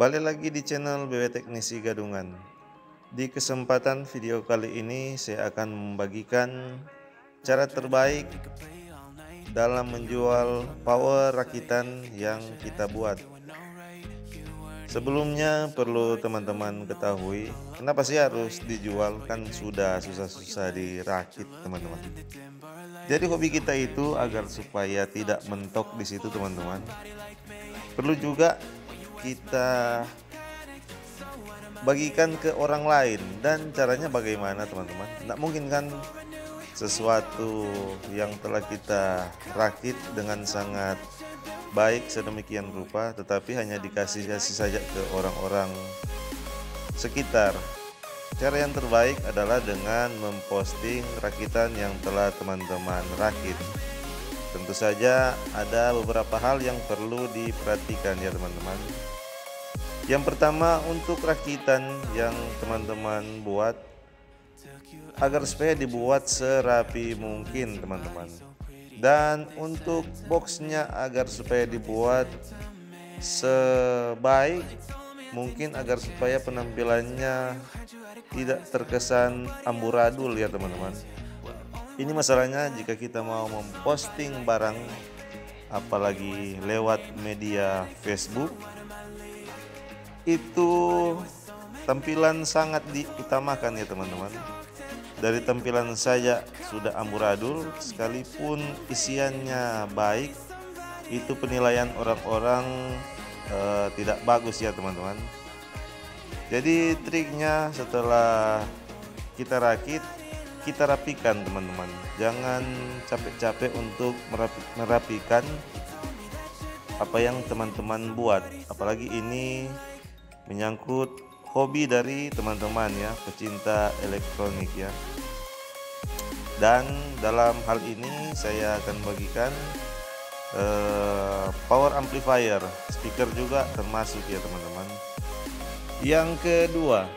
Balik lagi di channel BW Teknisi Gadungan. Di kesempatan video kali ini saya akan membagikan cara terbaik dalam menjual power rakitan yang kita buat. Sebelumnya perlu teman-teman ketahui, kenapa sih harus dijual? Kan sudah susah-susah dirakit, teman-teman. Jadi hobi kita itu agar supaya tidak mentok di situ, teman-teman. Perlu juga kita bagikan ke orang lain. Dan caranya bagaimana, teman-teman? Tidak mungkin kan sesuatu yang telah kita rakit dengan sangat baik sedemikian rupa tetapi hanya dikasih saja ke orang-orang sekitar. Cara yang terbaik adalah dengan memposting rakitan yang telah teman-teman rakit. Tentu saja ada beberapa hal yang perlu diperhatikan ya teman-teman. Yang pertama, untuk rakitan yang teman-teman buat, agar supaya dibuat serapi mungkin teman-teman. Dan untuk boxnya agar supaya dibuat sebaik mungkin agar supaya penampilannya tidak terkesan amburadul ya teman-teman. Ini masalahnya jika kita mau memposting barang apalagi lewat media Facebook, itu tampilan sangat diutamakan ya teman-teman. Dari tampilan saja sudah amburadul, sekalipun isiannya baik, itu penilaian orang-orang tidak bagus ya teman-teman. Jadi triknya setelah kita rakit, kita rapikan teman-teman. Jangan capek-capek untuk merapikan apa yang teman-teman buat. Apalagi ini menyangkut hobi dari teman-teman ya, pecinta elektronik ya. Dan dalam hal ini saya akan bagikan power amplifier, speaker juga termasuk ya teman-teman. Yang kedua,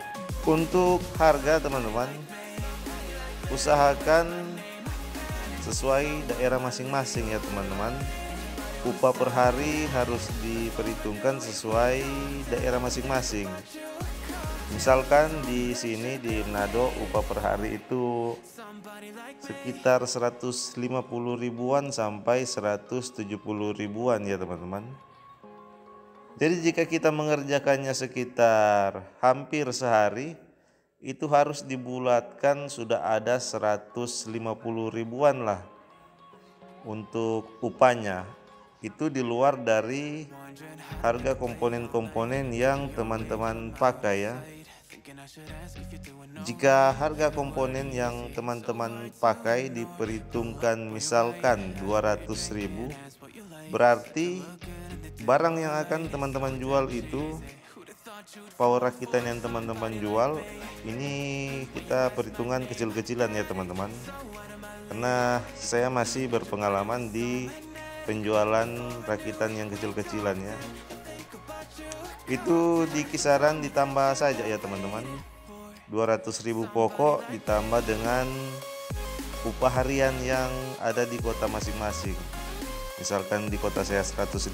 untuk harga teman-teman, usahakan sesuai daerah masing-masing ya teman-teman. Upah per hari harus diperhitungkan sesuai daerah masing-masing. Misalkan di sini di Manado upah per hari itu sekitar 150 ribuan sampai 170 ribuan ya teman-teman. Jadi jika kita mengerjakannya sekitar hampir sehari, itu harus dibulatkan sudah ada 150 ribuan lah untuk upahnya. Itu di luar dari harga komponen-komponen yang teman-teman pakai ya. Jika harga komponen yang teman-teman pakai diperhitungkan misalkan 200.000, berarti barang yang akan teman-teman jual itu, power rakitan yang teman-teman jual ini kita perhitungan kecil-kecilan ya teman-teman. Karena saya masih berpengalaman di penjualan rakitan yang kecil-kecilan ya. Itu di kisaran ditambah saja ya teman-teman, 200.000 pokok ditambah dengan upah harian yang ada di kota masing-masing. Misalkan di kota saya 150.000,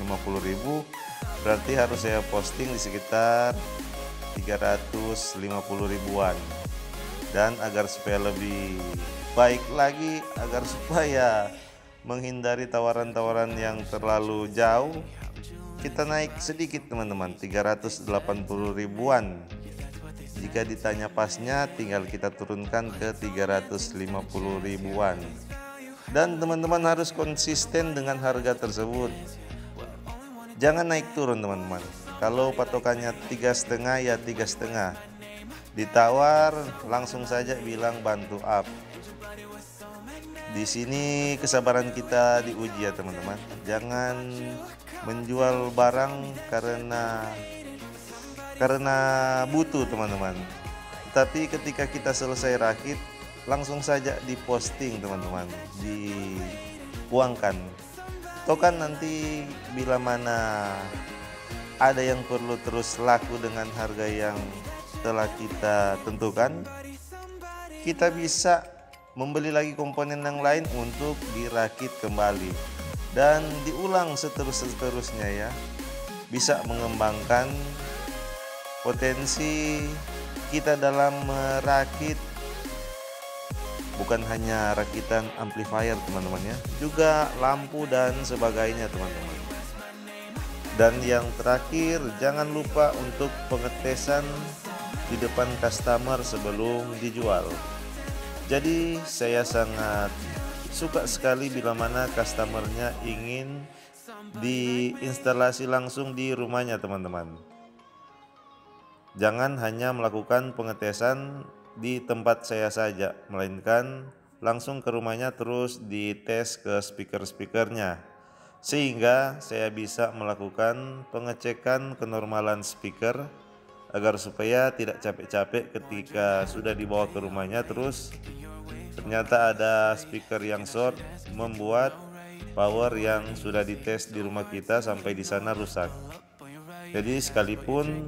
berarti harus saya posting di sekitar 350 ribuan. Dan agar supaya lebih baik lagi, agar supaya menghindari tawaran-tawaran yang terlalu jauh, kita naik sedikit teman-teman, 380 ribuan. Jika ditanya pasnya, tinggal kita turunkan ke 350 ribuan. Dan teman-teman harus konsisten dengan harga tersebut. Jangan naik turun teman-teman. Kalau patokannya 3,5 ya 3,5. Ditawar langsung saja bilang bantu up. Di sini kesabaran kita diuji ya teman-teman. Jangan menjual barang karena butuh teman-teman. Tapi ketika kita selesai rakit, langsung saja diposting teman-teman, diuangkan. Toh kan nanti bila mana ada yang perlu terus laku dengan harga yang telah kita tentukan, kita bisa membeli lagi komponen yang lain untuk dirakit kembali dan diulang seterusnya ya. Bisa mengembangkan potensi kita dalam merakit bukan hanya rakitan amplifier teman-teman ya, juga lampu dan sebagainya teman-teman. Dan yang terakhir, jangan lupa untuk pengetesan di depan customer sebelum dijual. Jadi saya sangat suka sekali bila mana customernya ingin diinstalasi langsung di rumahnya teman-teman. Jangan hanya melakukan pengetesan di tempat saya saja, melainkan langsung ke rumahnya terus dites ke speaker-speakernya, sehingga saya bisa melakukan pengecekan kenormalan speaker agar supaya tidak capek-capek ketika sudah dibawa ke rumahnya terus ternyata ada speaker yang short, membuat power yang sudah dites di rumah kita sampai di sana rusak. Jadi sekalipun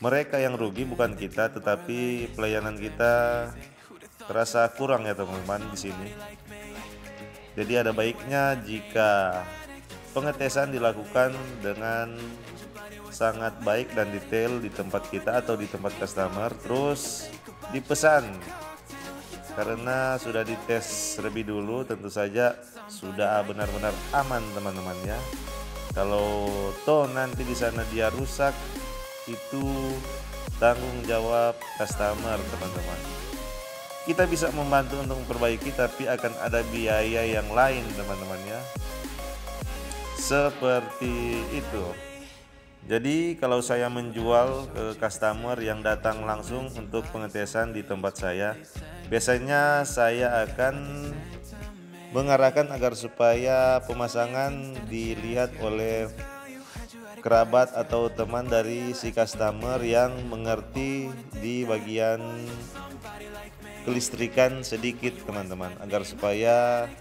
mereka yang rugi bukan kita, tetapi pelayanan kita terasa kurang ya teman-teman di sini. Jadi ada baiknya jika pengetesan dilakukan dengan sangat baik dan detail di tempat kita atau di tempat customer, terus dipesan karena sudah dites lebih dulu, tentu saja sudah benar-benar aman teman-teman ya. Kalau toh nanti di sana dia rusak, itu tanggung jawab customer teman-teman. Kita bisa membantu untuk memperbaiki, tapi akan ada biaya yang lain teman-teman ya, seperti itu. Jadi kalau saya menjual ke customer yang datang langsung untuk pengetesan di tempat saya, biasanya saya akan mengarahkan agar supaya pemasangan dilihat oleh kerabat atau teman dari si customer yang mengerti di bagian kelistrikan sedikit teman-teman, agar supaya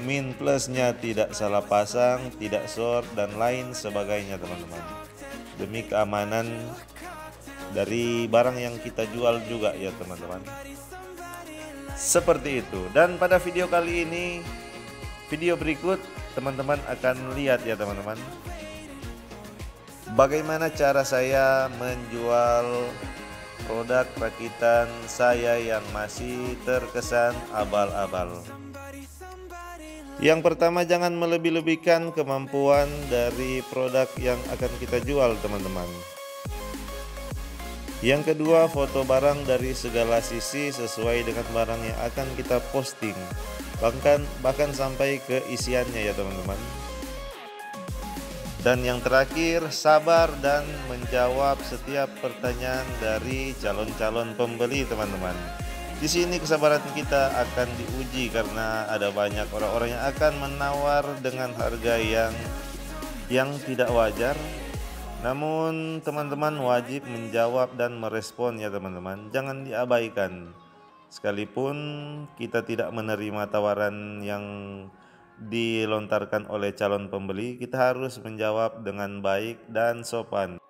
min plusnya tidak salah pasang, tidak short dan lain sebagainya teman-teman, demi keamanan dari barang yang kita jual juga ya teman-teman. Seperti itu. Dan pada video kali ini, video berikut teman-teman akan lihat ya teman-teman, bagaimana cara saya menjual produk rakitan saya yang masih terkesan abal-abal. Yang pertama, jangan melebih-lebihkan kemampuan dari produk yang akan kita jual teman-teman. Yang kedua, foto barang dari segala sisi sesuai dengan barang yang akan kita posting, bahkan sampai ke isiannya ya teman-teman. Dan yang terakhir, sabar dan menjawab setiap pertanyaan dari calon-calon pembeli teman-teman. Di sini kesabaran kita akan diuji karena ada banyak orang-orang yang akan menawar dengan harga yang tidak wajar. Namun teman-teman wajib menjawab dan merespon ya teman-teman, jangan diabaikan. Sekalipun kita tidak menerima tawaran yang dilontarkan oleh calon pembeli, kita harus menjawab dengan baik dan sopan.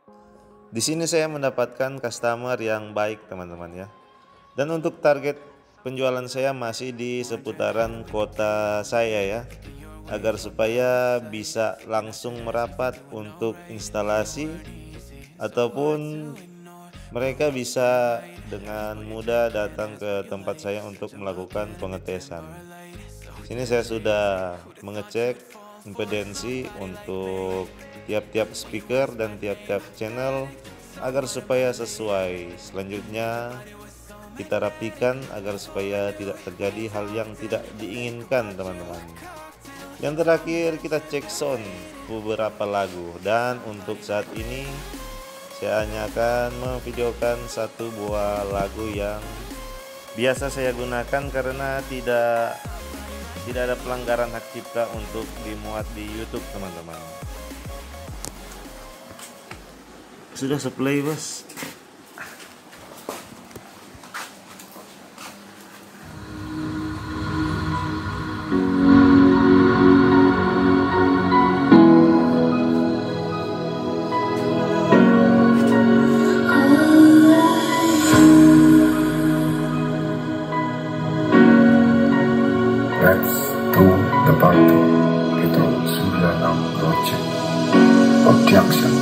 Di sini saya mendapatkan customer yang baik teman-teman ya. Dan untuk target penjualan saya masih di seputaran kota saya ya, agar supaya bisa langsung merapat untuk instalasi, ataupun mereka bisa dengan mudah datang ke tempat saya untuk melakukan pengetesan. Sini saya sudah mengecek impedensi untuk tiap-tiap speaker dan tiap-tiap channel agar supaya sesuai. Selanjutnya kita rapikan agar supaya tidak terjadi hal yang tidak diinginkan teman-teman. Yang terakhir, kita cek sound beberapa lagu, dan untuk saat ini saya hanya akan memvideokan satu buah lagu yang biasa saya gunakan karena tidak ada pelanggaran hak cipta untuk dimuat di YouTube teman-teman. Sudah play bos. Let's do the party. Itu 96 Project of Jackson.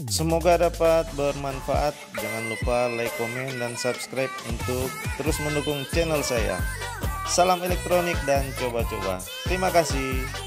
Semoga dapat bermanfaat. Jangan lupa like, komen, dan subscribe untuk terus mendukung channel saya. Salam elektronik dan coba-coba. Terima kasih.